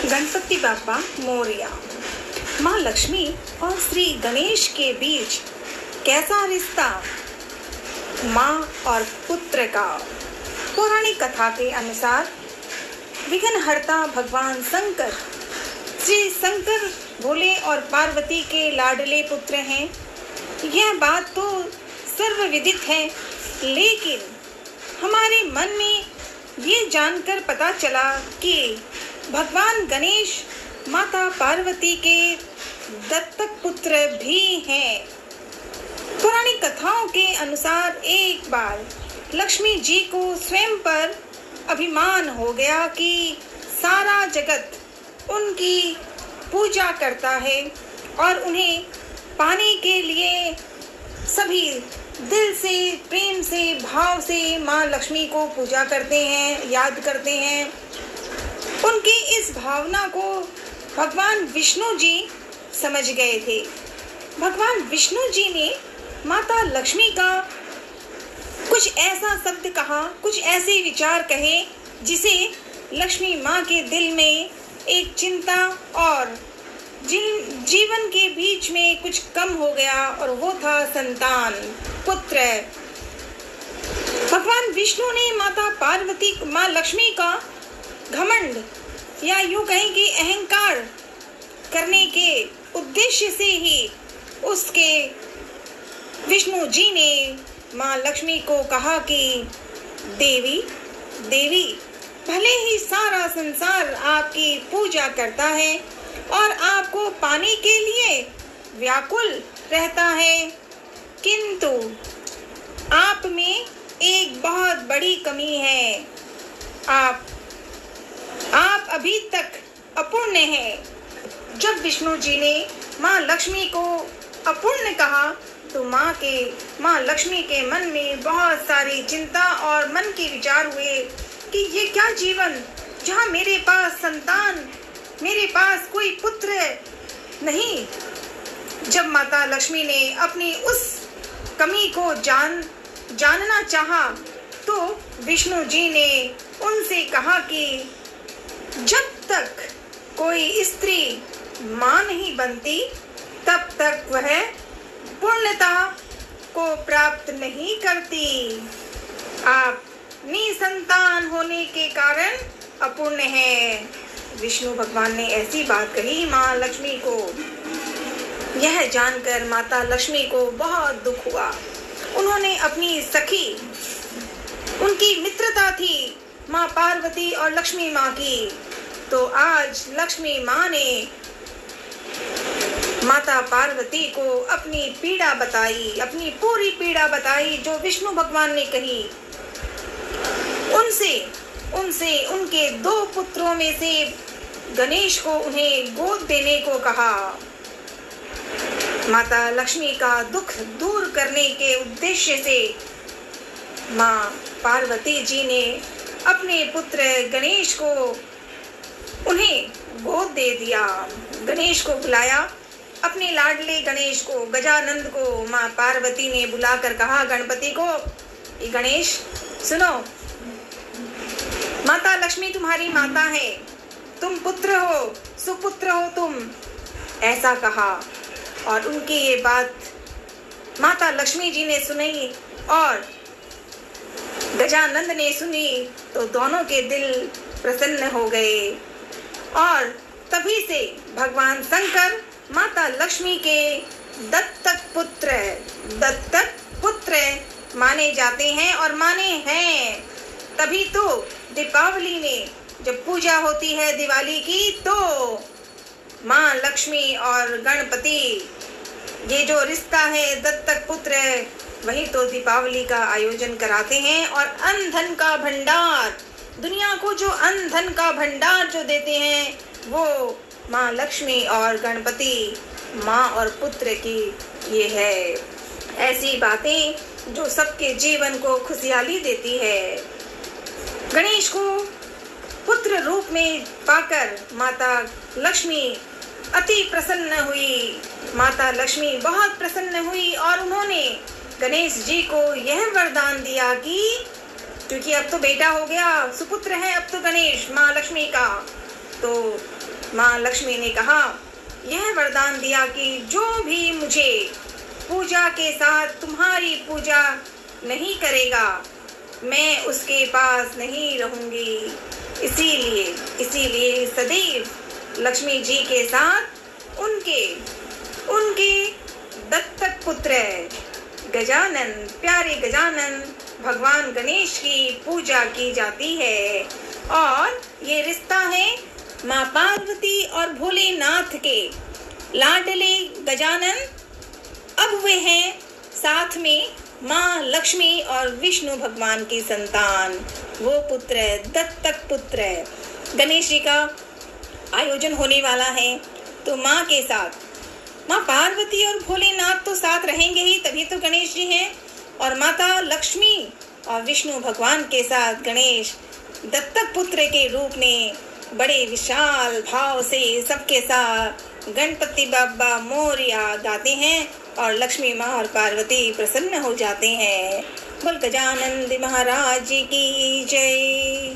गणपति बाप्पा मोरया। माँ लक्ष्मी और श्री गणेश के बीच कैसा रिश्ता? माँ और पुत्र का। पौराणिक कथा के अनुसार विघ्नहर्ता भगवान शंकर, श्री शंकर भोले और पार्वती के लाडले पुत्र हैं। यह बात तो सर्वविदित है, लेकिन हमारे मन में ये जानकर पता चला कि भगवान गणेश माता पार्वती के दत्तक पुत्र भी हैं। पौराणिक कथाओं के अनुसार एक बार लक्ष्मी जी को स्वयं पर अभिमान हो गया कि सारा जगत उनकी पूजा करता है और उन्हें पाने के लिए सभी दिल से, प्रेम से, भाव से माँ लक्ष्मी को पूजा करते हैं, याद करते हैं। उनकी इस भावना को भगवान विष्णु जी समझ गए थे। भगवान विष्णु जी ने माता लक्ष्मी का कुछ ऐसा शब्द कहा, कुछ ऐसे विचार कहे जिसे लक्ष्मी माँ के दिल में एक चिंता और जीवन के बीच में कुछ कम हो गया, और वो था संतान, पुत्र। भगवान विष्णु ने माता पार्वती, माँ लक्ष्मी का घमंड या यूं कहें कि अहंकार करने के उद्देश्य से ही उसके विष्णु जी ने माँ लक्ष्मी को कहा कि देवी देवी, भले ही सारा संसार आपकी पूजा करता है और आपको पाने के लिए व्याकुल रहता है, किंतु आप में एक बहुत बड़ी कमी है। आप अभी तक अपूर्ण हैं। जब विष्णु जी ने माँ लक्ष्मी को अपूर्ण कहा तो माँ लक्ष्मी के मन में बहुत सारी चिंता और मन के विचार हुए कि ये क्या जीवन, जहाँ मेरे पास संतान, मेरे पास कोई पुत्र नहीं। जब माता लक्ष्मी ने अपनी उस कमी को जानना चाहा तो विष्णु जी ने उनसे कहा कि जब तक कोई स्त्री माँ नहीं बनती तब तक वह पूर्णता को प्राप्त नहीं करती। आप निसंतान होने के कारण अपूर्ण हैं। विष्णु भगवान ने ऐसी बात कही माँ लक्ष्मी को। यह जानकर माता लक्ष्मी को बहुत दुख हुआ। उन्होंने अपनी सखी, उनकी मित्रता थी माँ पार्वती और लक्ष्मी माँ की, तो आज लक्ष्मी माँ ने माता पार्वती को अपनी पीड़ा बताई, अपनी पूरी पीड़ा बताई जो विष्णु भगवान ने कही। उनसे उनके 2 पुत्रों में से गणेश को उन्हें गोद देने को कहा। माता लक्ष्मी का दुख दूर करने के उद्देश्य से माँ पार्वती जी ने अपने पुत्र गणेश को उन्हें गोद दे दिया। गणेश को बुलाया, अपने लाडले गणेश को, गजानंद को माँ पार्वती ने बुलाकर कहा गणपति को, गणेश सुनो, माता लक्ष्मी तुम्हारी माता है, तुम पुत्र हो, सुपुत्र हो तुम, ऐसा कहा। और उनकी ये बात माता लक्ष्मी जी ने सुनी और गजानंद ने सुनी तो दोनों के दिल प्रसन्न हो गए। और तभी से भगवान शंकर माता लक्ष्मी के दत्तक पुत्र माने जाते हैं और माने हैं। तभी तो दीपावली में जब पूजा होती है दिवाली की, तो माँ लक्ष्मी और गणपति, ये जो रिश्ता है दत्तक पुत्र, वही तो दीपावली का आयोजन कराते हैं। और अन्न धन का भंडार, दुनिया को जो अन्न धन का भंडार जो देते हैं, वो माँ लक्ष्मी और गणपति, माँ और पुत्र की ये है। ऐसी बातें जो सबके जीवन को खुशहाली देती है। गणेश को पुत्र रूप में पाकर माता लक्ष्मी अति प्रसन्न हुई। माता लक्ष्मी बहुत प्रसन्न हुई और उन्होंने गणेश जी को यह वरदान दिया कि क्योंकि अब तो बेटा हो गया, सुपुत्र है अब तो गणेश माँ लक्ष्मी का, तो माँ लक्ष्मी ने कहा, यह वरदान दिया कि जो भी मुझे पूजा के साथ तुम्हारी पूजा नहीं करेगा, मैं उसके पास नहीं रहूंगी। इसीलिए सदैव लक्ष्मी जी के साथ उनके दत्तक पुत्र गजानन, प्यारे गजानन भगवान गणेश की पूजा की जाती है। और ये रिश्ता है माँ पार्वती और भोलेनाथ के लाडले गजानन। अब वे हैं साथ में माँ लक्ष्मी और विष्णु भगवान की संतान। वो पुत्र है, दत्तक पुत्र है। गणेश जी का आयोजन होने वाला है, तो माँ के साथ माँ पार्वती और भोलेनाथ तो साथ रहेंगे ही, तभी तो गणेश जी हैं। और माता लक्ष्मी और विष्णु भगवान के साथ गणेश दत्तक पुत्र के रूप में बड़े विशाल भाव से सबके साथ गणपति बाबा मोरया गाते हैं और लक्ष्मी माँ और पार्वती प्रसन्न हो जाते हैं। बोल गजानंद महाराज की जय।